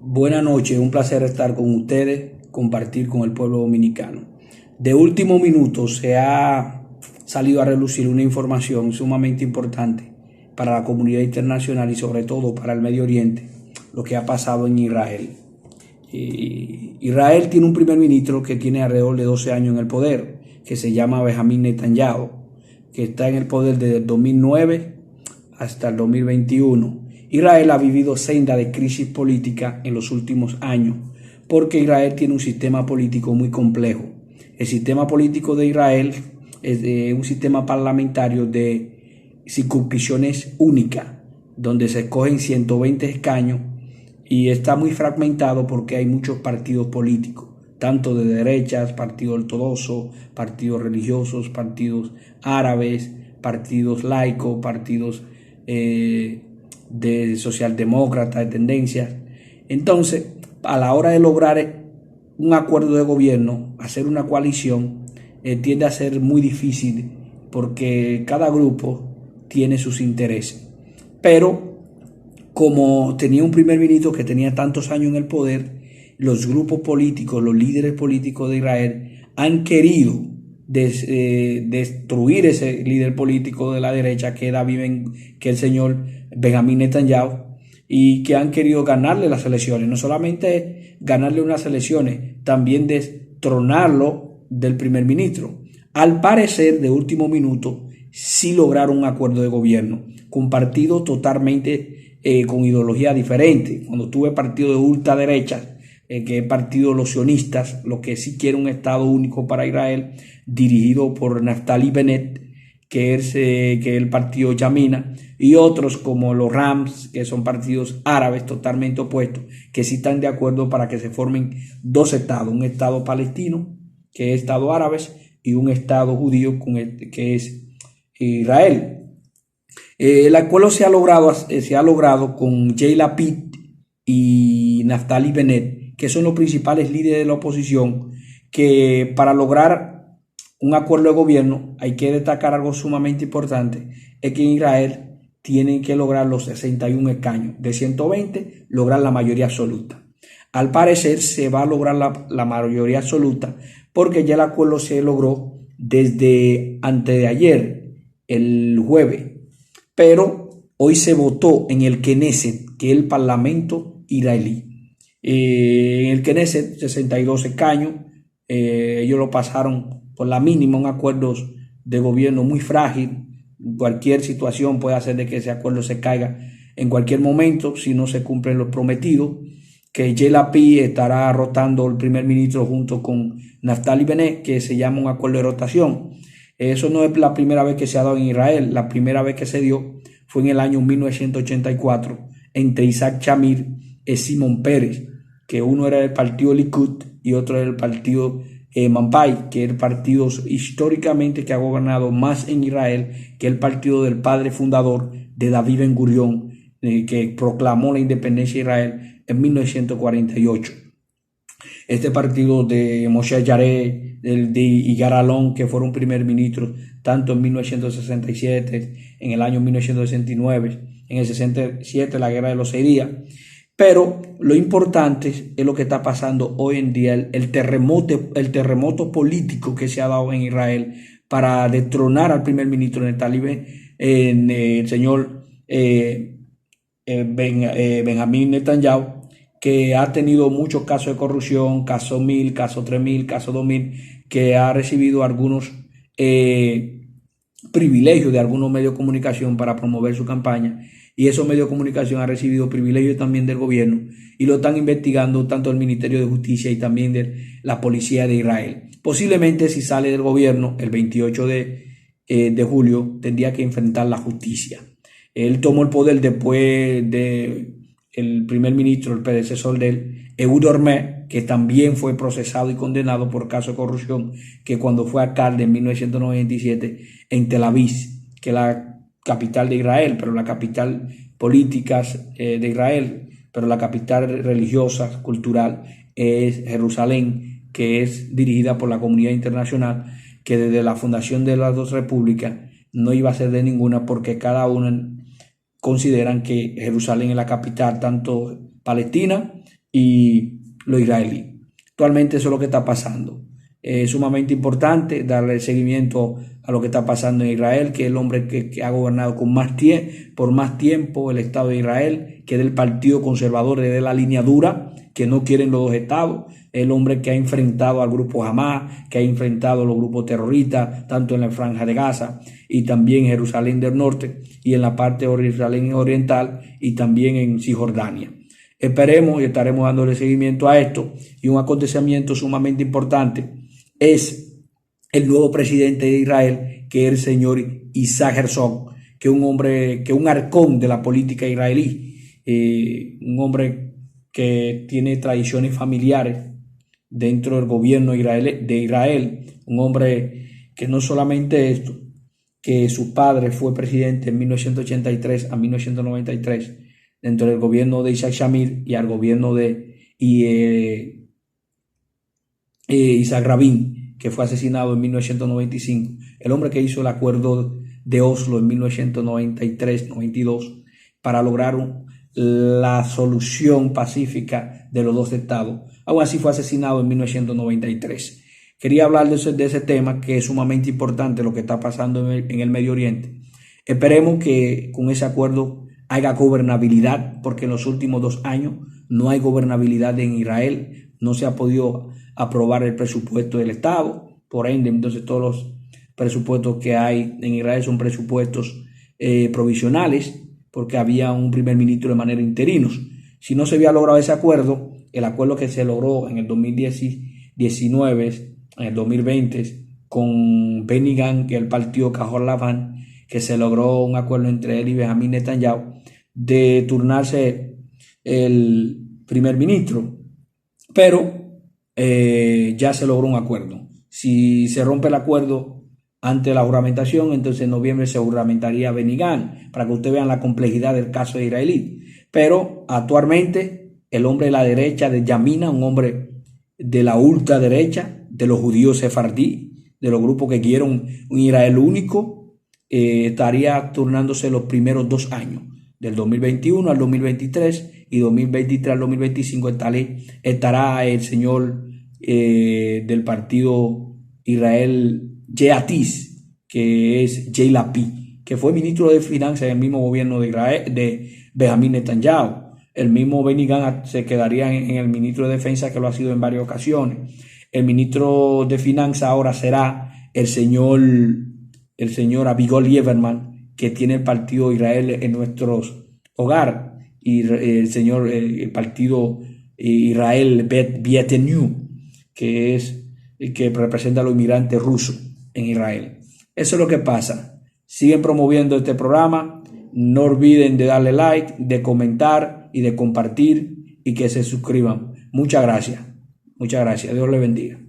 Buenas noches, un placer estar con ustedes, compartir con el pueblo dominicano. De último minuto se ha salido a relucir una información sumamente importante para la comunidad internacional y sobre todo para el Medio Oriente, lo que ha pasado en Israel. Israel tiene un primer ministro que tiene alrededor de 12 años en el poder, que se llama Benjamín Netanyahu, que está en el poder desde el 2009 hasta el 2021. Israel ha vivido senda de crisis política en los últimos años, porque Israel tiene un sistema político muy complejo. El sistema político de Israel es un sistema parlamentario de circunscripciones únicas, donde se escogen 120 escaños y está muy fragmentado porque hay muchos partidos políticos, tanto de derechas, partidos ortodoxos, partidos religiosos, partidos árabes, partidos laicos, partidos de socialdemócratas, de tendencias. Entonces, a la hora de lograr un acuerdo de gobierno, hacer una coalición, tiende a ser muy difícil porque cada grupo tiene sus intereses. Pero como tenía un primer ministro que tenía tantos años en el poder, los grupos políticos, los líderes políticos de Israel han querido destruir ese líder político de la derecha que es el señor Benjamín Netanyahu, y que han querido ganarle las elecciones, no solamente ganarle unas elecciones, también destronarlo del primer ministro. Al parecer, de último minuto, sí lograron un acuerdo de gobierno con partidos totalmente con ideología diferente. Cuando tuve partido de ultraderecha, que es partido de los sionistas, lo que sí quiere un Estado único para Israel, dirigido por Naftali Bennett, que es el partido Yamina, y otros como los Rams, que son partidos árabes totalmente opuestos, que sí están de acuerdo para que se formen dos estados, un Estado palestino, que es Estado árabe, y un Estado judío, que es Israel. El acuerdo se ha logrado con Yair Lapid y Naftali Bennett, que son los principales líderes de la oposición, que para lograr un acuerdo de gobierno hay que destacar algo sumamente importante, es que en Israel tienen que lograr los 61 escaños, de 120 lograr la mayoría absoluta. Al parecer se va a lograr la mayoría absoluta porque ya el acuerdo se logró desde antes de ayer, el jueves, pero hoy se votó en el Knesset, que es el parlamento israelí. En el Knesset 62 escaños, ellos lo pasaron por la mínima, un acuerdo de gobierno muy frágil. Cualquier situación puede hacer de que ese acuerdo se caiga en cualquier momento si no se cumplen los prometidos, que Yair Lapid estará rotando el primer ministro junto con Naftali Bennett, que se llama un acuerdo de rotación. Eso no es la primera vez que se ha dado en Israel. La primera vez que se dio fue en el año 1984 entre Isaac Shamir y Simón Peres, que uno era del partido Likud y otro era del partido Mampai, que es el partido históricamente que ha gobernado más en Israel, que el partido del padre fundador de David Ben Gurión, que proclamó la independencia de Israel en 1948. Este partido de Moshe Yared, de Yigal Allon, que fueron primer ministros tanto en 1967, en el año 1969, en el 67 la guerra de los 6 días. Pero lo importante es lo que está pasando hoy en día, el terremoto político que se ha dado en Israel para destronar al primer ministro el señor Benjamín Netanyahu, que ha tenido muchos casos de corrupción, caso 1000, caso 3000, caso 2000, que ha recibido algunos privilegios de algunos medios de comunicación para promover su campaña. Y esos medios de comunicación han recibido privilegios también del gobierno y lo están investigando tanto el Ministerio de Justicia y también de la Policía de Israel. Posiblemente si sale del gobierno el 28 de julio tendría que enfrentar la justicia. Él tomó el poder después del primer ministro, el predecesor de él, Ehud Olmert, que también fue procesado y condenado por caso de corrupción, que cuando fue alcalde en 1997 en Tel Aviv, que la capital de Israel, pero la capital política de Israel, pero la capital religiosa, cultural, es Jerusalén, que es dirigida por la comunidad internacional, que desde la fundación de las dos repúblicas no iba a ser de ninguna, porque cada una consideran que Jerusalén es la capital tanto palestina y los israelíes. Actualmente eso es lo que está pasando. Es sumamente importante darle seguimiento a lo que está pasando en Israel, que es el hombre que ha gobernado por más tiempo el Estado de Israel, que es del Partido Conservador, es de la línea dura, que no quieren los dos estados, el hombre que ha enfrentado al grupo Hamas, que ha enfrentado a los grupos terroristas, tanto en la Franja de Gaza y también en Jerusalén del Norte y en la parte de Jerusalén Oriental y también en Cisjordania. Esperemos y estaremos dándole seguimiento a esto. Y un acontecimiento sumamente importante es el nuevo presidente de Israel, que es el señor Isaac Herzog, que es un hombre, que es un arcón de la política israelí, un hombre que tiene tradiciones familiares dentro del gobierno de Israel, un hombre que no solamente esto, que su padre fue presidente en 1983 a 1993 dentro del gobierno de Isaac Shamir y al gobierno de Isaac Rabin, que fue asesinado en 1995, el hombre que hizo el acuerdo de Oslo en 1993-92 para lograr la solución pacífica de los dos estados. Aún así fue asesinado en 1993. Quería hablar de ese tema, que es sumamente importante lo que está pasando en el Medio Oriente. Esperemos que con ese acuerdo haya gobernabilidad, porque en los últimos 2 años no hay gobernabilidad en Israel, no se ha podido aprobar el presupuesto del Estado, por ende, entonces todos los presupuestos que hay en Israel son presupuestos provisionales, porque había un primer ministro de manera interinos. Si no se había logrado ese acuerdo, el acuerdo que se logró en el 2019, en el 2020, con Benny Gantz, que es el partido Cajol Lavan, que se logró un acuerdo entre él y Benjamín Netanyahu de turnarse el primer ministro, pero ya se logró un acuerdo. Si se rompe el acuerdo ante la juramentación, entonces en noviembre se juramentaría Benny Gantz, para que ustedes vean la complejidad del caso de israelí. Pero actualmente el hombre de la derecha de Yamina, un hombre de la ultraderecha, de los judíos sefardí, de los grupos que quieren un Israel único, estaría turnándose los primeros 2 años, del 2021 al 2023, y 2023 al 2025 estará el señor del partido Israel Yeatis, que es Yair Lapid, que fue ministro de Finanzas en el mismo gobierno de Israel, de Benjamín Netanyahu. El mismo Benny Gantz se quedaría en el ministro de Defensa, que lo ha sido en varias ocasiones. El ministro de Finanzas ahora será el señor Avigdor Lieberman, que tiene el partido Israel en nuestros hogares, y el partido Israel Bietenu, que es el que representa a los inmigrantes rusos en Israel. Eso es lo que pasa. Siguen promoviendo este programa. No olviden de darle like, de comentar y de compartir, y que se suscriban. Muchas gracias. Muchas gracias. Dios les bendiga.